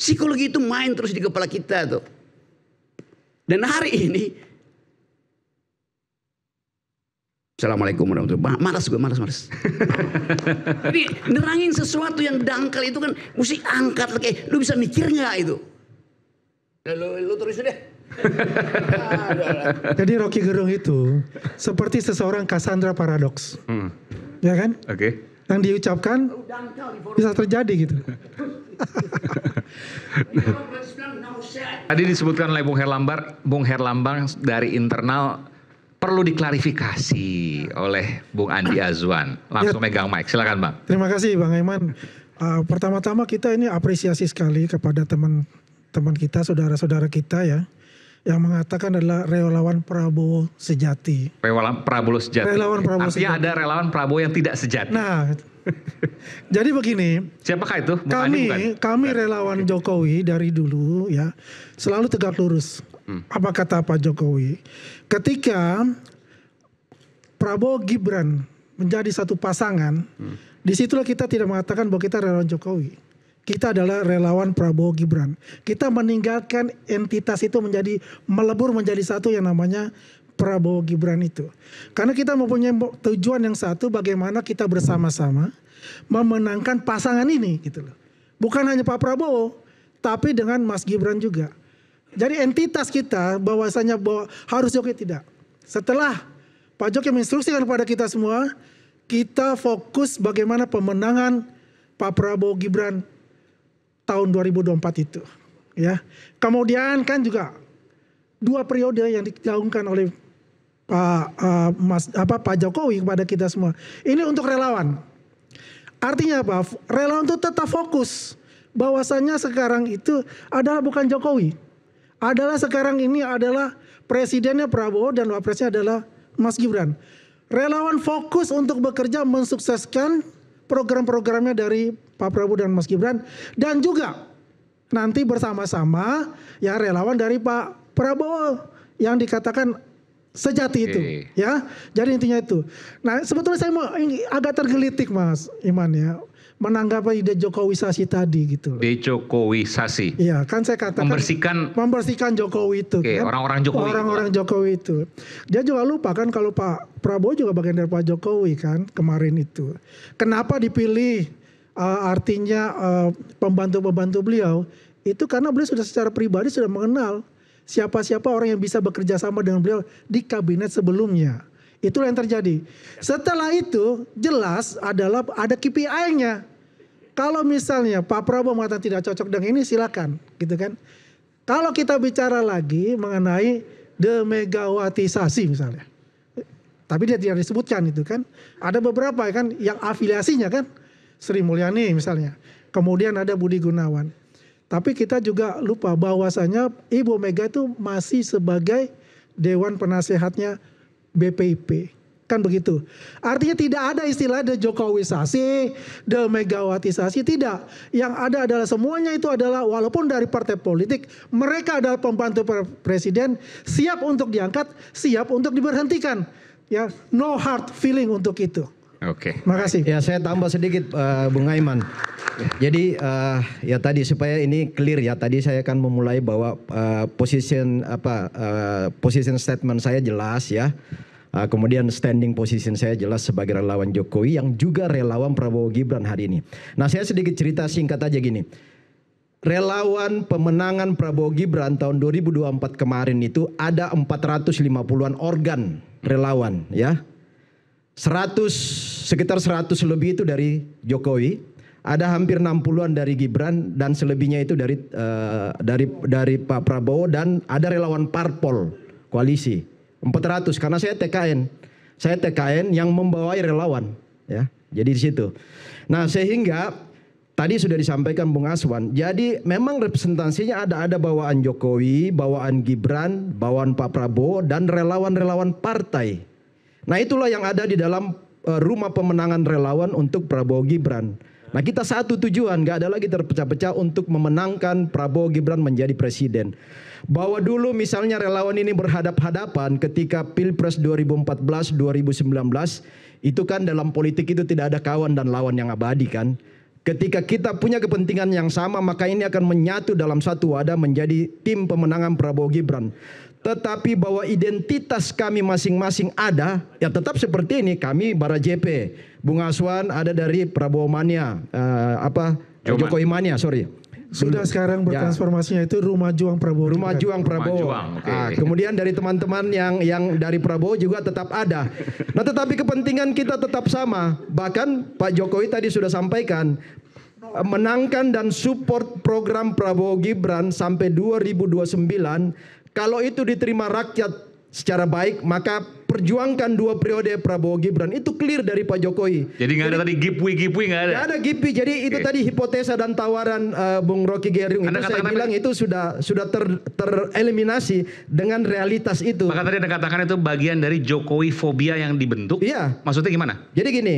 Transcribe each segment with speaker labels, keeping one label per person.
Speaker 1: Psikologi itu main terus di kepala kita tuh. Dan hari ini, Assalamualaikum warahmatullahi wabarakatuh. Malas. Jadi nerangin sesuatu yang dangkal itu kan mesti angkat lagi. Lu bisa mikir nggak itu? Lu terus deh.
Speaker 2: Jadi Rocky Gerung itu seperti seseorang Cassandra paradoks, ya kan?
Speaker 3: Oke.
Speaker 2: Yang diucapkan bisa terjadi gitu.
Speaker 3: Tadi disebutkan oleh Bung Herlambang dari internal perlu diklarifikasi oleh Bung Andi Azwan. Langsung megang mic, silakan Bang.
Speaker 2: Terima kasih Bang Aiman. Pertama-tama kita ini apresiasi sekali kepada teman-teman kita, saudara-saudara kita ya, yang mengatakan adalah relawan Prabowo sejati.
Speaker 3: Relawan Prabowo sejati. Artinya ada relawan Prabowo yang tidak sejati.
Speaker 2: Nah, jadi begini.
Speaker 3: Siapakah itu?
Speaker 2: Kami relawan Jokowi dari dulu ya selalu tegak lurus. Apa kata Pak Jokowi? Ketika Prabowo Gibran menjadi satu pasangan, disitulah kita tidak mengatakan bahwa kita relawan Jokowi. Kita adalah relawan Prabowo Gibran. Kita meninggalkan entitas itu melebur menjadi satu yang namanya Prabowo Gibran itu. Karena kita mempunyai tujuan yang satu, bagaimana kita bersama-sama memenangkan pasangan ini gitu loh. Bukan hanya Pak Prabowo, tapi dengan Mas Gibran juga. Jadi entitas kita bahwasanya bahwa harus Jokowi tidak. Setelah Pak Jokowi menginstruksikan kepada kita semua, kita fokus bagaimana pemenangan Pak Prabowo Gibran tahun 2024 itu, ya. Kemudian kan juga 2 periode yang digaungkan oleh Pak Jokowi kepada kita semua. Ini untuk relawan. Artinya apa? Relawan itu tetap fokus bahwasanya sekarang itu adalah bukan Jokowi. Adalah sekarang ini adalah presidennya Prabowo dan wapresnya adalah Mas Gibran. Relawan fokus untuk bekerja mensukseskan program-programnya dari Pak Prabowo dan Mas Gibran, dan juga nanti bersama-sama ya relawan dari Pak Prabowo yang dikatakan sejati itu, ya. Jadi intinya itu. Nah, sebetulnya saya mau agak tergelitik Mas Iman ya, menanggapi ide Jokowisasi tadi gitu.
Speaker 3: Dejokowisasi.
Speaker 2: Iya, kan saya katakan membersihkan Jokowi itu.
Speaker 3: Kan? Orang-orang Jokowi.
Speaker 2: Orang-orang Jokowi itu. Dia juga lupa kan kalau Pak Prabowo juga bagian dari Pak Jokowi kan kemarin itu. Kenapa dipilih artinya pembantu-pembantu beliau? Itu karena beliau sudah secara pribadi sudah mengenal siapa-siapa orang yang bisa bekerja sama dengan beliau di kabinet sebelumnya. Itulah yang terjadi. Setelah itu jelas adalah ada KPI-nya. Kalau misalnya Pak Prabowo mengatakan tidak cocok dengan ini, silakan, gitu kan. Kalau kita bicara lagi mengenai demegawatisasi misalnya, tapi dia tidak disebutkan itu kan. Ada beberapa kan yang afiliasinya kan, Sri Mulyani misalnya. Kemudian ada Budi Gunawan. Tapi kita juga lupa bahwasanya Ibu Mega itu masih sebagai Dewan Penasehatnya BPIP. Kan begitu. Artinya tidak ada istilah Jokowisasi, Megawatisasi, tidak. Yang ada adalah semuanya itu adalah walaupun dari partai politik, mereka adalah pembantu presiden, siap untuk diangkat, siap untuk diberhentikan. Ya, no hard feeling untuk itu.
Speaker 3: Oke.
Speaker 2: Makasih.
Speaker 4: Ya, saya tambah sedikit Bung Aiman. Jadi ya tadi supaya ini clear ya, tadi saya akan memulai bahwa position statement saya jelas ya. Kemudian standing position saya jelas sebagai relawan Jokowi yang juga relawan Prabowo Gibran hari ini. Nah, saya sedikit cerita singkat aja gini. Relawan pemenangan Prabowo Gibran tahun 2024 kemarin itu ada 450-an organ relawan ya. Sekitar 100 lebih itu dari Jokowi, ada hampir 60-an dari Gibran dan selebihnya itu dari Pak Prabowo, dan ada relawan parpol koalisi 400 karena saya TKN yang membawai relawan ya. Jadi di situ. Nah, sehingga tadi sudah disampaikan Bung Aswan, jadi memang representasinya ada bawaan Jokowi, bawaan Gibran, bawaan Pak Prabowo dan relawan-relawan partai. Nah, itulah yang ada di dalam rumah pemenangan relawan untuk Prabowo Gibran. Nah, kita satu tujuan, gak ada lagi terpecah-pecah untuk memenangkan Prabowo Gibran menjadi presiden. Bahwa dulu misalnya relawan ini berhadap-hadapan ketika Pilpres 2014, 2019, itu kan dalam politik itu tidak ada kawan dan lawan yang abadi kan. Ketika kita punya kepentingan yang sama, maka ini akan menyatu dalam satu wadah menjadi tim pemenangan Prabowo Gibran. Tetapi bahwa identitas kami masing-masing ada, ya tetap seperti ini. Kami Bara JP, Bung Azwan ada dari Prabowo Mania, Jokowi Mania, sorry.
Speaker 2: Sudah sekarang bertransformasinya itu Rumah Juang Prabowo.
Speaker 4: Rumah Juang Prabowo. Kemudian dari teman-teman yang dari Prabowo juga tetap ada. Nah, tetapi kepentingan kita tetap sama. Bahkan Pak Jokowi tadi sudah sampaikan, menangkan dan support program Prabowo Gibran sampai 2029. Kalau itu diterima rakyat secara baik, maka perjuangkan 2 periode Prabowo Gibran. Itu clear dari Pak Jokowi.
Speaker 3: Jadi nggak ada tadi gipwi nggak ada.
Speaker 4: Nggak ada gipwi. Jadi itu tadi hipotesa dan tawaran Bung Rocky Gerung itu saya bilang itu sudah tereliminasi dengan realitas itu.
Speaker 3: Maka tadi Anda katakan itu bagian dari Jokowi fobia yang dibentuk.
Speaker 4: Iya.
Speaker 3: Maksudnya gimana?
Speaker 4: Jadi gini,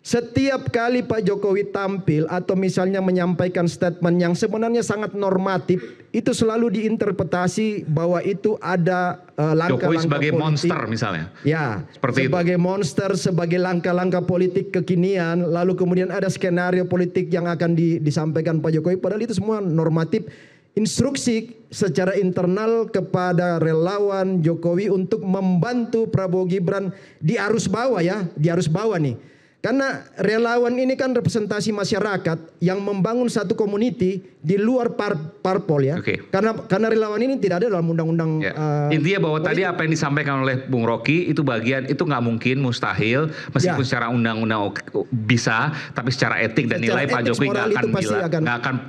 Speaker 4: setiap kali Pak Jokowi tampil atau misalnya menyampaikan statement yang sebenarnya sangat normatif, itu selalu diinterpretasi bahwa itu ada langkah-langkah
Speaker 3: Jokowi sebagai
Speaker 4: politik.
Speaker 3: monster misalnya.
Speaker 4: Ya,
Speaker 3: seperti
Speaker 4: sebagai monster, sebagai langkah-langkah politik kekinian, lalu kemudian ada skenario politik yang akan disampaikan Pak Jokowi, padahal itu semua normatif. Instruksi secara internal kepada relawan Jokowi untuk membantu Prabowo Gibran di arus bawah ya, di arus bawah nih. Karena relawan ini kan representasi masyarakat yang membangun satu community di luar parpol ya.
Speaker 3: Oke.
Speaker 4: Karena relawan ini tidak ada dalam undang-undang.
Speaker 3: Intinya bahwa tadi apa yang disampaikan oleh Bung Rocky itu bagian itu nggak mungkin, mustahil, meskipun secara undang-undang bisa, tapi secara etik dan nilai Pak Jokowi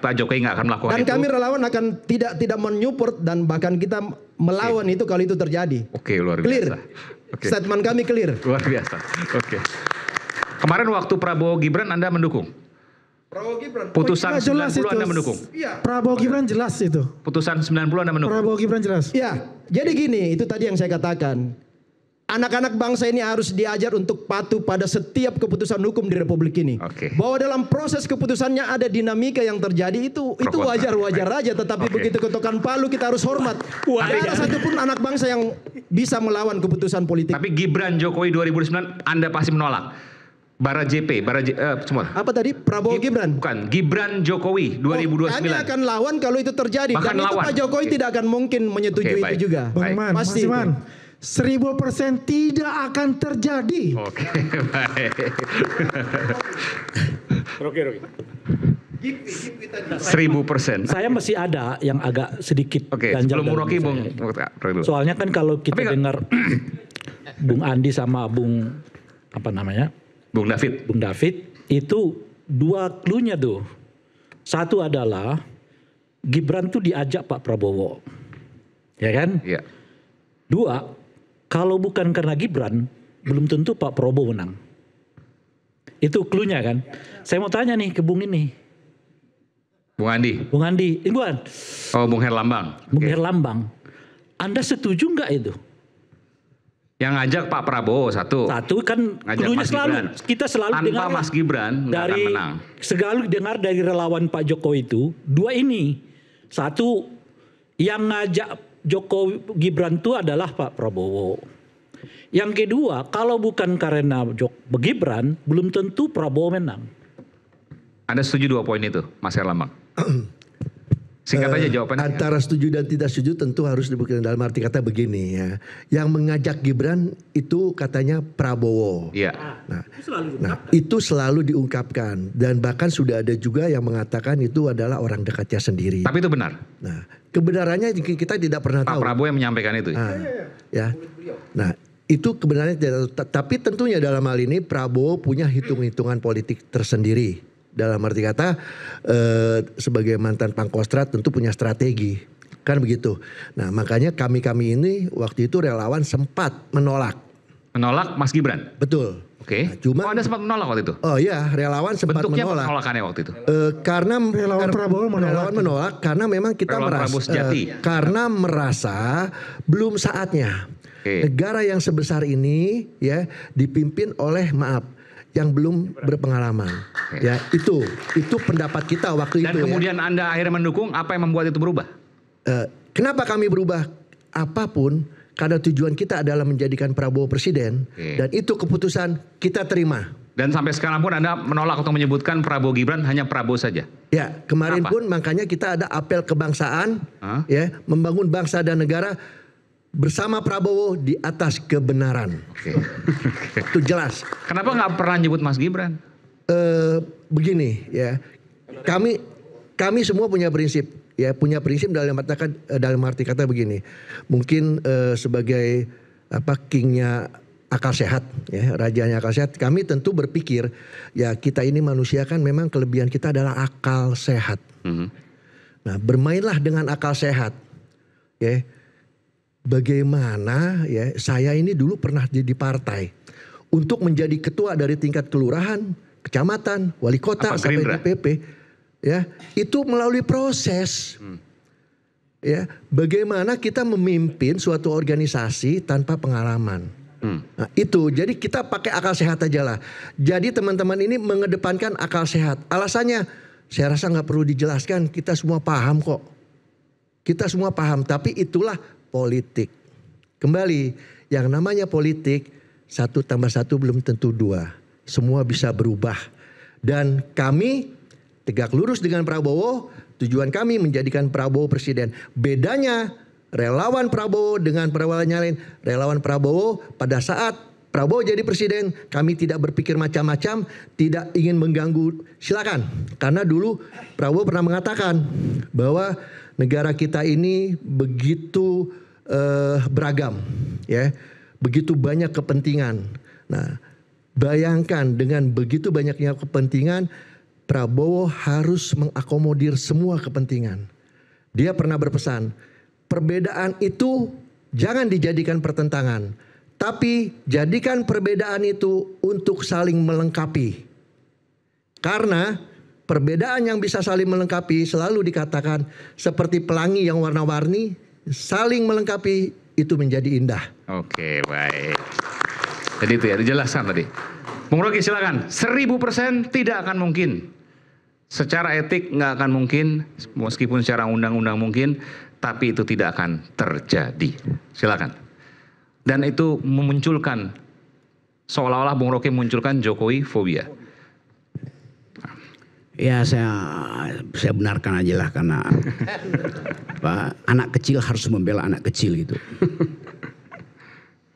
Speaker 3: Pak Jokowi nggak akan melakukan
Speaker 4: dan
Speaker 3: itu.
Speaker 4: Dan kami relawan akan tidak menyupport dan bahkan kita melawan itu kalau itu terjadi.
Speaker 3: Oke, luar biasa.
Speaker 4: Clear. Statement kami clear.
Speaker 3: Luar biasa. Oke. Kemarin waktu Prabowo Gibran Anda mendukung?
Speaker 4: Prabowo Gibran.
Speaker 3: Putusan 90
Speaker 2: itu.
Speaker 3: Anda mendukung?
Speaker 4: Iya.
Speaker 2: Prabowo Gibran jelas itu.
Speaker 3: Putusan 90 Anda mendukung?
Speaker 2: Prabowo Gibran jelas.
Speaker 4: Ya, jadi gini, itu tadi yang saya katakan. Anak-anak bangsa ini harus diajar untuk patuh pada setiap keputusan hukum di Republik ini. Bahwa dalam proses keputusannya ada dinamika yang terjadi itu wajar-wajar aja. Tetapi begitu ketokan palu kita harus hormat. Tidak ada satupun anak bangsa yang bisa melawan keputusan politik.
Speaker 3: Tapi Gibran Jokowi 2009 Anda pasti menolak. Bara JP, semua.
Speaker 4: Apa tadi? Prabowo Gibran?
Speaker 3: Bukan, Gibran Jokowi 2029.
Speaker 4: Kami akan lawan kalau itu terjadi.
Speaker 3: Bahkan
Speaker 4: dan itu Pak Jokowi tidak akan mungkin menyetujui itu juga.
Speaker 2: Bang Iman, Mas Iman, 1000% tidak akan terjadi.
Speaker 3: Oke, baik.
Speaker 5: Rocky.
Speaker 3: 1000%.
Speaker 5: Saya masih ada yang agak sedikit
Speaker 3: sebelum
Speaker 5: ganjal.
Speaker 3: Bung Rocky, Bung.
Speaker 5: Soalnya kan kalau kita dengar Bung Andi sama Bung Bung David itu 2 cluenya tuh. Satu adalah Gibran tuh diajak Pak Prabowo. Ya kan?
Speaker 3: Iya.
Speaker 5: 2, kalau bukan karena Gibran, belum tentu Pak Prabowo menang. Itu cluenya kan. Saya mau tanya nih ke Bung ini.
Speaker 3: Bung Andi.
Speaker 5: Bukan.
Speaker 3: Oh, Bung Herlambang.
Speaker 5: Bung Herlambang. Anda setuju nggak itu?
Speaker 3: Yang ngajak Pak Prabowo satu kan
Speaker 5: cluenya kita selalu
Speaker 3: tanpa
Speaker 5: dengar
Speaker 3: Mas Gibran nggak akan menang.
Speaker 5: Selalu dengar dari relawan Pak Jokowi itu 2 ini. Satu, yang ngajak Jokowi Gibran itu adalah Pak Prabowo. Yang kedua, kalau bukan karena Gibran, belum tentu Prabowo menang.
Speaker 3: Anda setuju 2 poin itu, Mas Herlambang? Singkat aja jawabannya.
Speaker 6: Antara setuju dan tidak setuju tentu harus dibuktikan dalam arti kata begini ya. Yang mengajak Gibran itu katanya Prabowo.
Speaker 3: Iya.
Speaker 6: Itu selalu diungkapkan dan bahkan sudah ada juga yang mengatakan itu adalah orang dekatnya sendiri.
Speaker 3: Tapi itu benar.
Speaker 6: Nah, kebenarannya kita tidak pernah tahu.
Speaker 3: Pak Prabowo yang menyampaikan itu.
Speaker 6: Ya. Nah, itu kebenarannya tidak tahu. Tapi tentunya dalam hal ini Prabowo punya hitung-hitungan politik tersendiri. Dalam arti kata sebagai mantan Pangkostrat tentu punya strategi. Kan begitu. Nah makanya kami ini waktu itu relawan sempat menolak.
Speaker 3: Menolak Mas Gibran?
Speaker 6: Betul.
Speaker 3: Oke.
Speaker 6: Nah, cuma
Speaker 3: Anda sempat menolak waktu itu?
Speaker 6: Oh iya, relawan sempat
Speaker 3: bentuknya
Speaker 6: menolak.
Speaker 3: Bentuknya penolakannya waktu itu?
Speaker 6: Karena
Speaker 2: relawan Prabowo
Speaker 6: menolak karena memang kita merasa belum saatnya. Negara yang sebesar ini ya dipimpin oleh yang belum berpengalaman. Ya, itu pendapat kita waktu itu.
Speaker 3: Dan kemudian Anda akhirnya mendukung, apa yang membuat itu berubah?
Speaker 6: Kenapa kami berubah? Apapun, karena tujuan kita adalah menjadikan Prabowo presiden dan itu keputusan kita terima.
Speaker 3: Dan sampai sekarang pun Anda menolak untuk menyebutkan Prabowo Gibran hanya Prabowo saja.
Speaker 6: Ya, kemarin
Speaker 3: Kenapa?
Speaker 6: pun makanya kita ada apel kebangsaan, ya, membangun bangsa dan negara bersama Prabowo di atas kebenaran.
Speaker 3: Oke.
Speaker 6: Itu jelas.
Speaker 3: Kenapa nggak pernah nyebut Mas Gibran?
Speaker 6: Begini, ya, kami semua punya prinsip, ya, punya prinsip dalam arti kata begini. Mungkin sebagai kingnya akal sehat, ya, rajanya akal sehat, kami tentu berpikir, ya, kita ini manusia kan memang kelebihan kita adalah akal sehat. Nah, bermainlah dengan akal sehat, ya. Bagaimana, ya, saya ini dulu pernah jadi partai untuk menjadi ketua dari tingkat kelurahan, kecamatan, wali kota, sampai DPP, ya, itu melalui proses. Ya, bagaimana kita memimpin suatu organisasi tanpa pengalaman. Nah, itu, jadi kita pakai akal sehat aja lah. Jadi teman-teman ini mengedepankan akal sehat. Alasannya, saya rasa nggak perlu dijelaskan, kita semua paham kok. Kita semua paham, tapi itulah politik. Kembali, yang namanya politik, 1 tambah 1 belum tentu 2. Semua bisa berubah. Dan kami tegak lurus dengan Prabowo, tujuan kami menjadikan Prabowo presiden. Bedanya relawan Prabowo dengan relawan yang lain. Relawan Prabowo pada saat Prabowo jadi presiden, kami tidak berpikir macam-macam, tidak ingin mengganggu, silakan. Karena dulu Prabowo pernah mengatakan bahwa negara kita ini begitu beragam, ya, begitu banyak kepentingan. Nah, bayangkan dengan begitu banyaknya kepentingan, Prabowo harus mengakomodir semua kepentingan. Dia pernah berpesan, perbedaan itu jangan dijadikan pertentangan, tapi jadikan perbedaan itu untuk saling melengkapi. Karena perbedaan yang bisa saling melengkapi selalu dikatakan seperti pelangi yang warna-warni, saling melengkapi itu menjadi indah.
Speaker 3: Oke, baik. Jadi itu ya dijelaskan tadi. Bung Rocky silakan. 1000% tidak akan mungkin. Secara etik nggak akan mungkin, meskipun secara undang-undang mungkin, tapi itu tidak akan terjadi. Silakan. Dan itu memunculkan, seolah-olah Bung Rocky memunculkan Jokowi fobia.
Speaker 1: Ya saya benarkan aja lah, karena anak kecil harus membela anak kecil gitu.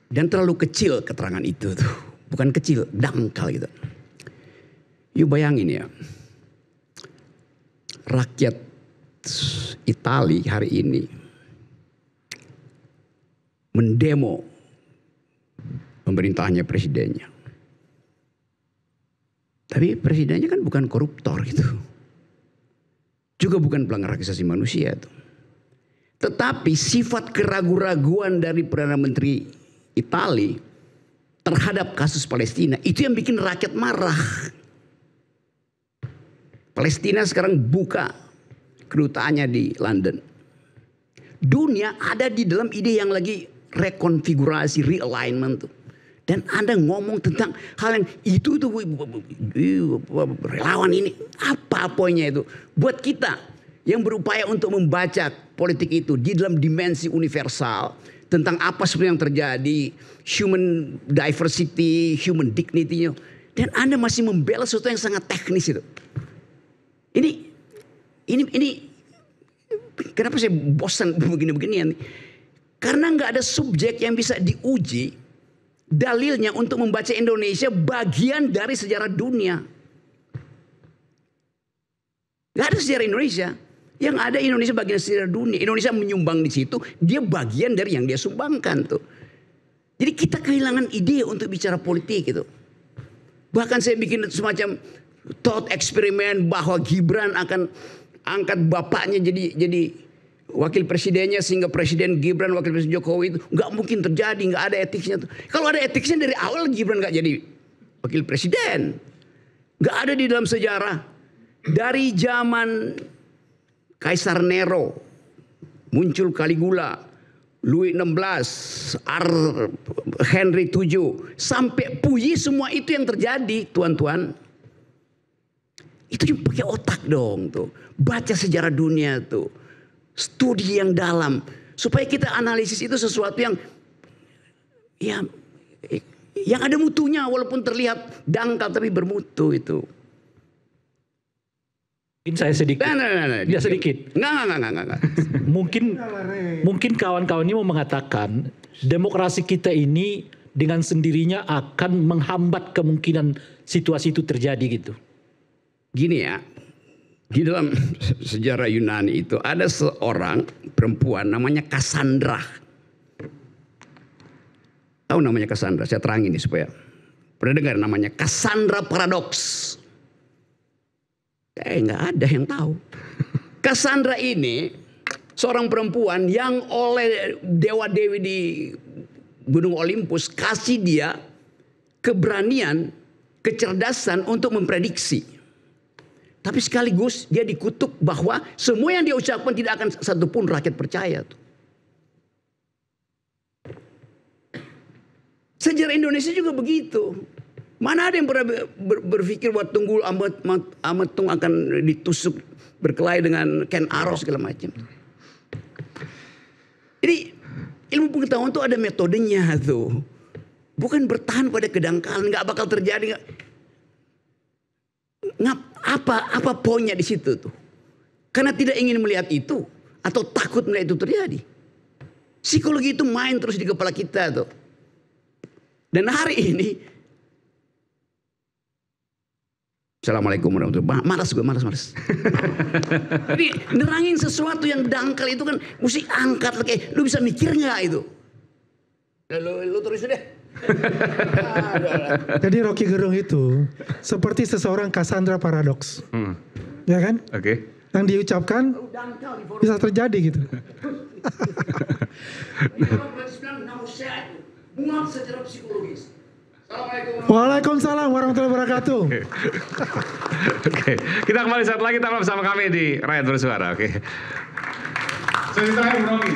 Speaker 1: Dan terlalu kecil keterangan itu tuh. Bukan kecil, dangkal gitu. Yuk bayangin ya. Rakyat Itali hari ini mendemo pemerintahnya, presidennya. Tapi presidennya kan bukan koruptor gitu. Juga bukan pelanggar hak asasi manusia itu. Tetapi sifat keraguan-raguan dari Perdana Menteri Itali terhadap kasus Palestina itu yang bikin rakyat marah. Palestina sekarang buka kedutaannya di London. Dunia ada di dalam ide yang lagi rekonfigurasi, realignment tuh. Dan Anda ngomong tentang hal yang itu relawan ini, apa poinnya itu? Buat kita yang berupaya untuk membaca politik itu di dalam dimensi universal tentang apa sebenarnya yang terjadi, human diversity, human dignity-nya, dan Anda masih membela sesuatu yang sangat teknis itu. Ini kenapa saya bosan begini-beginian? Karena nggak ada subjek yang bisa diuji dalilnya untuk membaca Indonesia bagian dari sejarah dunia. Gak ada sejarah Indonesia. Yang ada Indonesia bagian sejarah dunia. Indonesia menyumbang di situ, dia bagian dari yang dia sumbangkan tuh. Jadi kita kehilangan ide untuk bicara politik gitu. Bahkan saya bikin semacam thought eksperimen bahwa Gibran akan angkat bapaknya jadi wakil presidennya, sehingga Presiden Gibran, wakil presiden Jokowi itu nggak mungkin terjadi, nggak ada etiknya. Kalau ada etiknya dari awal Gibran nggak jadi wakil presiden. Nggak ada di dalam sejarah. Dari zaman Kaisar Nero muncul Caligula, Louis XVI, Henry VII, sampai Puyi, semua itu yang terjadi, tuan-tuan. Itu pakai otak dong tuh, baca sejarah dunia tuh. Studi yang dalam supaya kita analisis itu sesuatu yang Yang ada mutunya walaupun terlihat dangkal tapi bermutu itu.
Speaker 5: Mungkin saya sedikit.
Speaker 1: Ya
Speaker 5: sedikit.
Speaker 1: Enggak.
Speaker 5: Mungkin kawan-kawan ini mau mengatakan demokrasi kita ini dengan sendirinya akan menghambat kemungkinan situasi itu terjadi gitu.
Speaker 1: Gini ya, di dalam sejarah Yunani itu ada seorang perempuan namanya Cassandra. Tahu namanya Cassandra? Saya terangin nih supaya pernah dengar namanya Cassandra Paradox. Nggak ada yang tahu. Cassandra ini seorang perempuan yang oleh dewa-dewi di Gunung Olympus kasih dia keberanian, kecerdasan untuk memprediksi. Tapi sekaligus dia dikutuk bahwa semua yang dia ucapkan tidak akan satupun rakyat percaya. Sejarah Indonesia juga begitu. Mana ada yang pernah berpikir bahwa Tunggul Ametung akan ditusuk berkelahi dengan Ken Arok segala macam. Jadi ilmu pengetahuan itu ada metodenya tuh. Bukan bertahan pada kedangkalan, nggak bakal terjadi. Apa poinnya di situ tuh? Karena tidak ingin melihat itu atau takut melihat itu terjadi. Psikologi itu main terus di kepala kita tuh. Dan hari ini Assalamualaikum warahmatullahi wabarakatuh. Malas. Jadi nerangin sesuatu yang dangkal itu kan mesti angkat lagi. Lu bisa mikir nggak itu? Lu terus deh.
Speaker 2: Jadi Rocky Gerung itu seperti seseorang Cassandra Paradox. Ya kan?
Speaker 3: Oke.
Speaker 2: Yang diucapkan bisa terjadi gitu.
Speaker 1: Muat secara psikologis.
Speaker 2: Waalaikumsalam warahmatullahi wabarakatuh.
Speaker 3: Oke. Kita kembali saat lagi tetap bersama kami di Rakyat Bersuara. Oke. Saya Rocky.